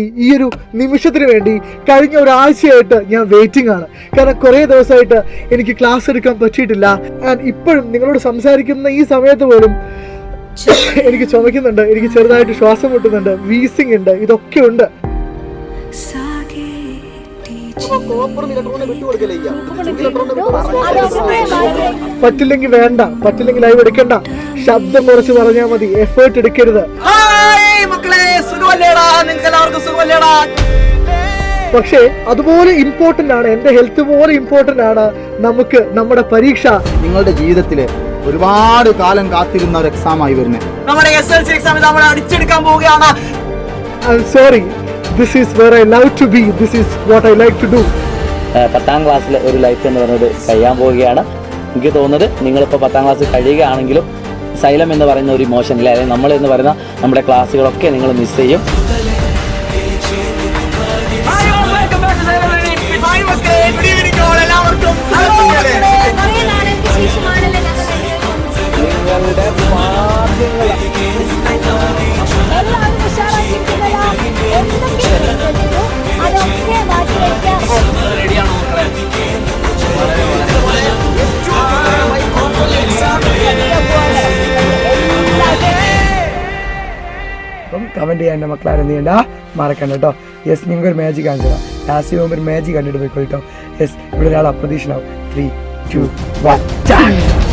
ഈ ഒരു നിമിഷത്തിന് വേണ്ടി കഴിഞ്ഞ ഒരാഴ്ചയായിട്ട് ഞാൻ വെയിറ്റിംഗ് ആണ്. കാരണം കുറേ ദിവസമായിട്ട് എനിക്ക് ക്ലാസ് എടുക്കാൻ പറ്റിയിട്ടില്ല. ആൻഡ് ഇപ്പോഴും നിങ്ങളോട് സംസാരിക്കുന്ന ഈ സമയത്ത് പോലും എനിക്ക് ചുമക്കുന്നുണ്ട്, എനിക്ക് ചെറുതായിട്ട് ശ്വാസം മുട്ടുന്നുണ്ട്, വീസിങ് ഉണ്ട്, ഇതൊക്കെ ഉണ്ട്. പറ്റില്ലെങ്കിൽ വേണ്ട, പറ്റില്ലെങ്കിൽ ലൈവ് എടുക്കണ്ട, ശബ്ദം കുറച്ച് പറഞ്ഞാൽ മതി, എഫേർട്ട് എടുക്കരുത്. പക്ഷേ അതുപോലെ ഇമ്പോർട്ടന്റ് ആണ്, എന്റെ ഹെൽത്ത് പോലെ ഇമ്പോർട്ടന്റ് ആണ് നമുക്ക് നമ്മുടെ പരീക്ഷ. നിങ്ങളുടെ ജീവിതത്തില് ഒരുപാട് കാലം കാത്തിരുന്ന ഒരു എക്സാം ആയി വരുന്നത് നമ്മുടെ SLC എക്സാം നമ്മൾ അടിച്ചെടുക്കാൻ പോവുകയാണ്. I'm sorry, this is where I love to be, this is what I like to do. 10ാം ക്ലാസ്സിൽ ഒരു ലൈഫ് എന്ന് പറയുന്നത് കഴിയാൻ പോവുകയാണ്. എനിക്ക് തോന്നുന്നത് നിങ്ങളിപ്പോൾ 10ാം ക്ലാസ് കഴിയുകയാണെങ്കിലും സൈലം എന്ന് പറയുന്ന ഒരു ഇമോഷനിൽ, അല്ലെങ്കിൽ നമ്മൾ എന്ന് പറയുന്ന നമ്മുടെ ക്ലാസ്സുകളൊക്കെ നിങ്ങൾ മിസ് ചെയ്യും. അപ്പം കമൻറ്റ് ചെയ്യാൻ എൻ്റെ മക്കളാരും എന്ത് ചെയ്യണ്ട, മറക്കണ്ട കേട്ടോ. യെസ്, നിങ്ങൾക്ക് ഒരു മാജിക് കാണിച്ചു തരാം. ലാസ്റ്റ് പോകുമ്പോൾ ഒരു മാജിക് കണ്ടിട്ട് പോയിക്കോട്ടോ. യെസ്, ഇവിടെ ഒരാൾ അപ്രതീക്ഷനാവും. 3, 2, 1